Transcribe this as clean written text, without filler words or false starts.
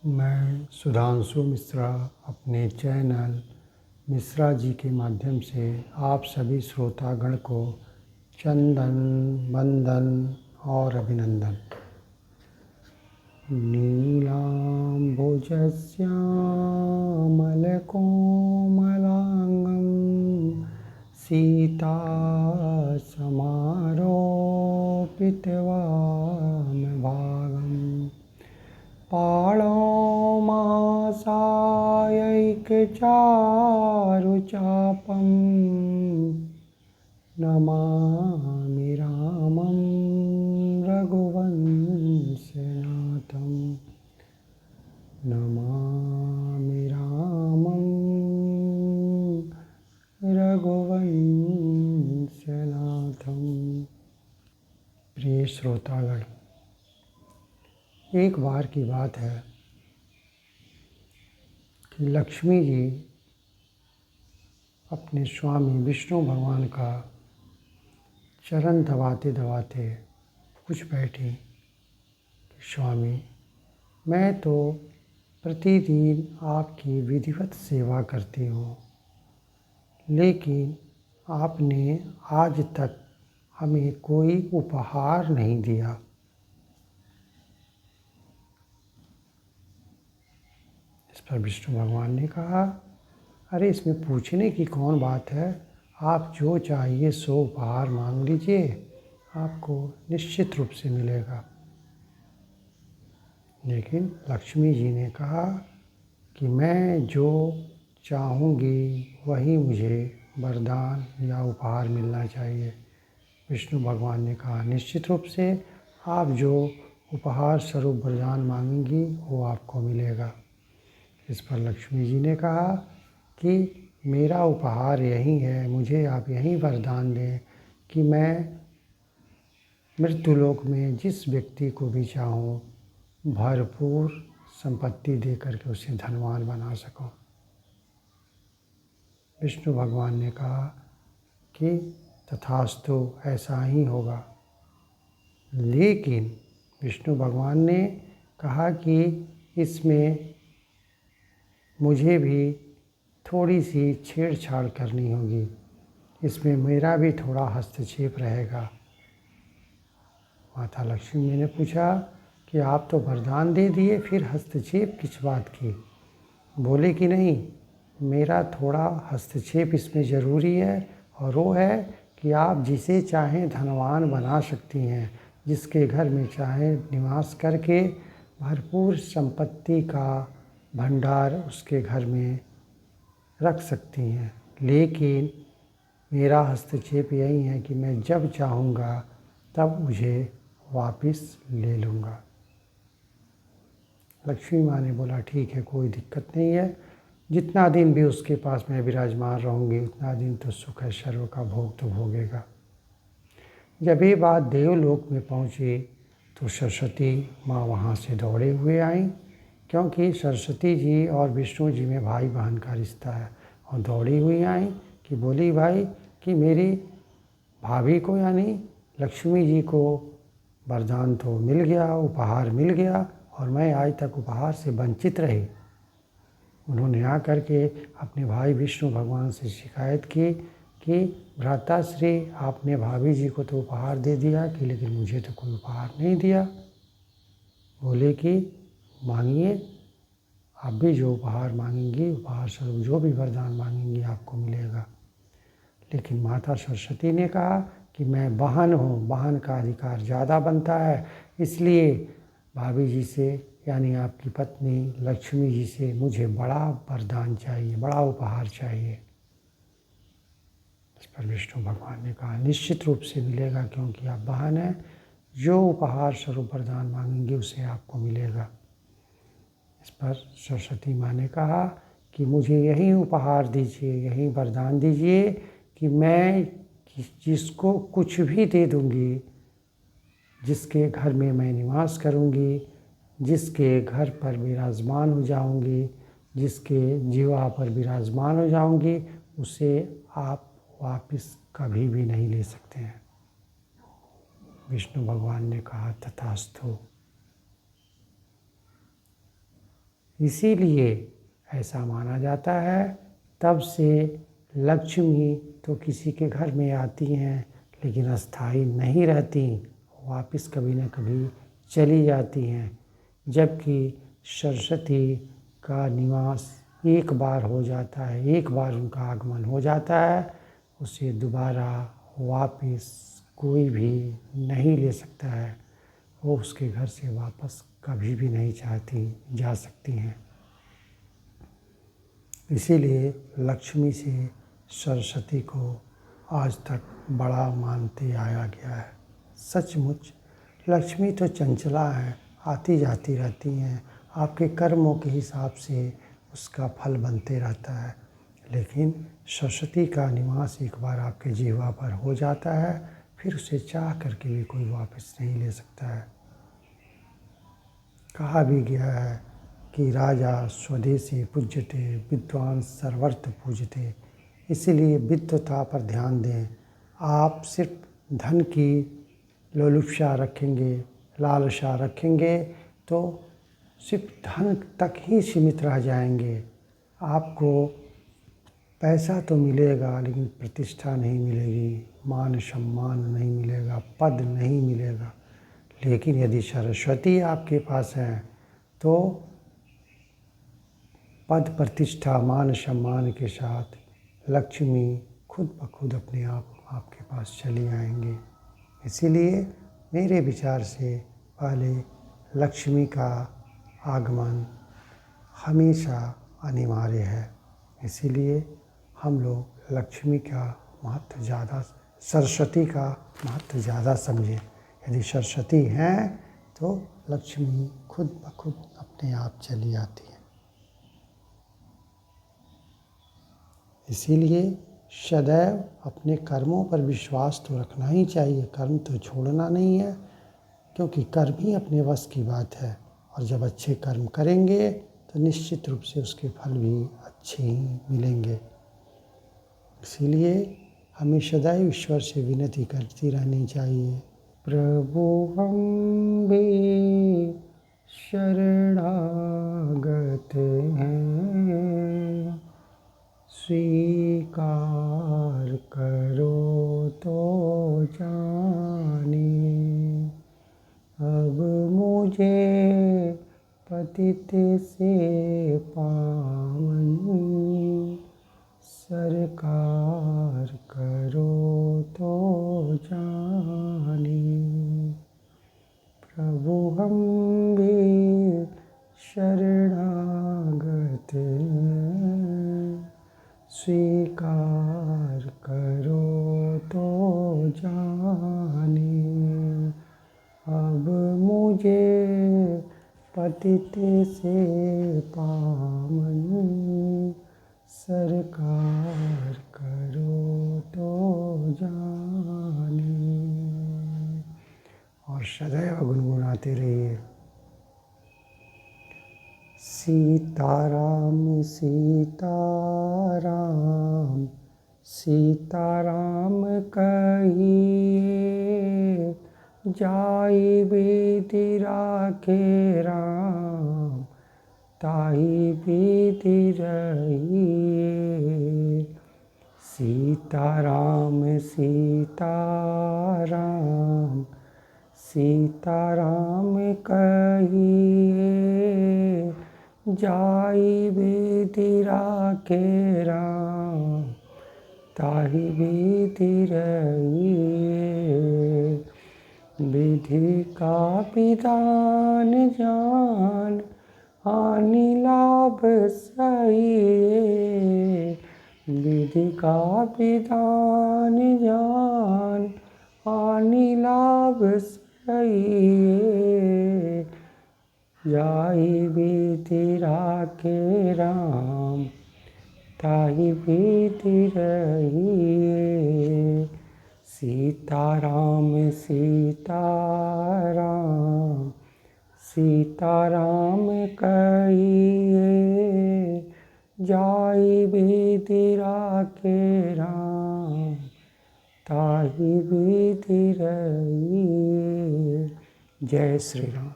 मैं सुधांशु मिश्रा अपने चैनल मिश्रा जी के माध्यम से आप सभी श्रोतागण को चंदन वंदन और अभिनंदन। नीलाम्बुजश्यामलकोमलांगं सीतासमारोपितवामभागम् पाणौमासायैकचारुचापं नमामि रामं रघुवंशनाथं। नमामि रामं रघुवंशनाथं। प्रिय श्रोतागण, एक बार की बात है कि लक्ष्मी जी अपने स्वामी विष्णु भगवान का चरण दबाते दबाते पूछ बैठी कि स्वामी, मैं तो प्रतिदिन आपकी विधिवत सेवा करती हूँ, लेकिन आपने आज तक हमें कोई उपहार नहीं दिया। इस पर विष्णु भगवान ने कहा, अरे इसमें पूछने की कौन बात है, आप जो चाहिए सो उपहार मांग लीजिए, आपको निश्चित रूप से मिलेगा। लेकिन लक्ष्मी जी ने कहा कि मैं जो चाहूँगी वही मुझे वरदान या उपहार मिलना चाहिए। विष्णु भगवान ने कहा, निश्चित रूप से आप जो उपहार स्वरूप वरदान मांगेंगी वो आपको मिलेगा। इस पर लक्ष्मी जी ने कहा कि मेरा उपहार यही है, मुझे आप यही वरदान दें कि मैं मृत्युलोक में जिस व्यक्ति को भी चाहूँ भरपूर संपत्ति दे करके उसे धनवान बना सकूं। विष्णु भगवान ने कहा कि तथास्तु, ऐसा ही होगा। लेकिन विष्णु भगवान ने कहा कि इसमें मुझे भी थोड़ी सी छेड़छाड़ करनी होगी, इसमें मेरा भी थोड़ा हस्तक्षेप रहेगा। माता लक्ष्मी ने पूछा कि आप तो वरदान दे दिए, फिर हस्तक्षेप किस बात की? बोले कि नहीं, मेरा थोड़ा हस्तक्षेप इसमें ज़रूरी है, और वो है कि आप जिसे चाहें धनवान बना सकती हैं, जिसके घर में चाहें निवास करके भरपूर संपत्ति का भंडार उसके घर में रख सकती हैं। लेकिन मेरा हस्तक्षेप यही है कि मैं जब चाहूँगा तब मुझे वापस ले लूँगा। लक्ष्मी माँ ने बोला, ठीक है, कोई दिक्कत नहीं है, जितना दिन भी उसके पास मैं विराजमान रहूँगी उतना दिन तो सुख है, सर्व का भोग तो भोगेगा। जब ये बात देवलोक में पहुँची तो सरस्वती माँ वहाँ से दौड़े हुए आईं, क्योंकि सरस्वती जी और विष्णु जी में भाई बहन का रिश्ता है, और दौड़ी हुई आईं कि बोली, भाई कि मेरी भाभी को यानी लक्ष्मी जी को वरदान तो मिल गया, उपहार मिल गया, और मैं आज तक उपहार से वंचित रही। उन्होंने आकर के अपने भाई विष्णु भगवान से शिकायत की कि भ्राताश्री, आपने भाभी जी को तो उपहार दे दिया कि लेकिन मुझे तो कोई उपहार नहीं दिया। बोले कि मांगिए, आप भी जो उपहार मांगेंगी, उपहार स्वरूप जो भी वरदान मांगेंगी आपको मिलेगा। लेकिन माता सरस्वती ने कहा कि मैं बहन हूँ, बहन का अधिकार ज़्यादा बनता है, इसलिए भाभी जी से यानी आपकी पत्नी लक्ष्मी जी से मुझे बड़ा वरदान चाहिए, बड़ा उपहार चाहिए। इस पर विष्णु भगवान ने कहा, निश्चित रूप से मिलेगा, क्योंकि आप बहन हैं, जो उपहार स्वरूप वरदान मांगेंगे उसे आपको मिलेगा। इस पर सरस्वती माँ ने कहा कि मुझे यही उपहार दीजिए, यही वरदान दीजिए कि मैं जिसको कुछ भी दे दूँगी, जिसके घर में मैं निवास करूँगी, जिसके घर पर विराजमान हो जाऊँगी, जिसके जीवा पर विराजमान हो जाऊँगी, उसे आप वापस कभी भी नहीं ले सकते हैं। विष्णु भगवान ने कहा, तथास्तु। इसीलिए ऐसा माना जाता है, तब से लक्ष्मी तो किसी के घर में आती हैं लेकिन अस्थायी नहीं रहती, वापस कभी न कभी चली जाती हैं। जबकि सरस्वती का निवास एक बार हो जाता है, एक बार उनका आगमन हो जाता है, उसे दोबारा वापस कोई भी नहीं ले सकता है। वो उसके घर से वापस कभी भी नहीं चाहती जा सकती हैं। इसीलिए लक्ष्मी से सरस्वती को आज तक बड़ा मानते आया गया है। सचमुच लक्ष्मी तो चंचला हैं, आती जाती रहती हैं, आपके कर्मों के हिसाब से उसका फल बनते रहता है। लेकिन सरस्वती का निवास एक बार आपके जीवा पर हो जाता है, फिर उसे चाह करके भी कोई वापस नहीं ले सकता है। कहा भी गया है कि राजा स्वदेशी पूज्यते, विद्वान सर्वत्र पूजते। इसीलिए विद्वता पर ध्यान दें। आप सिर्फ धन की लोलुपता रखेंगे, लालसा रखेंगे तो सिर्फ धन तक ही सीमित रह जाएंगे। आपको पैसा तो मिलेगा लेकिन प्रतिष्ठा नहीं मिलेगी, मान सम्मान नहीं मिलेगा, पद नहीं मिलेगा। लेकिन यदि सरस्वती आपके पास है तो पद प्रतिष्ठा मान सम्मान के साथ लक्ष्मी खुद ब खुद अपने आप आपके पास चली आएंगी। इसीलिए मेरे विचार से पहले लक्ष्मी का आगमन हमेशा अनिवार्य है। इसीलिए हम लोग लक्ष्मी का महत्व ज़्यादा, सरस्वती का महत्व ज़्यादा समझें। यदि सरस्वती हैं तो लक्ष्मी खुद ब खुद अपने आप चली आती है। इसीलिए सदैव अपने कर्मों पर विश्वास तो रखना ही चाहिए, कर्म तो छोड़ना नहीं है, क्योंकि कर्म ही अपने वश की बात है। और जब अच्छे कर्म करेंगे तो निश्चित रूप से उसके फल भी अच्छे ही मिलेंगे। इसीलिए हमें सदैव ईश्वर से विनती करती रहनी चाहिए। प्रभु अम्बे शरणागत हैं, स्वीकार करो तो जाने। अब मुझे पतित से पावन सरकार करो तो जाने। प्रभु अम्बे शरणागत स्वीकार करो तो जाने। अब मुझे पतित से पावन सरकार करो तो जाने। और सदैव गुनगुनाते रहिए। सीताराम सीताराम सीताराम कहिए, जाई विधि राखे राम, ताही विधि रहिए। सीताराम सीताराम सीताराम कहिए, जाई विधि राखे राम, ताही विधि रहिए। विधि का विधान जान, हानि लाभ सहिए। विधि का विधान जान, हानि लाभ सहिए। जाई विधि राखे राम, ताही विधि रहिए। सीताराम सीताराम सीताराम कहिए, जाई विधि राखे राम, ताही विधि रहिए। जय श्री राम।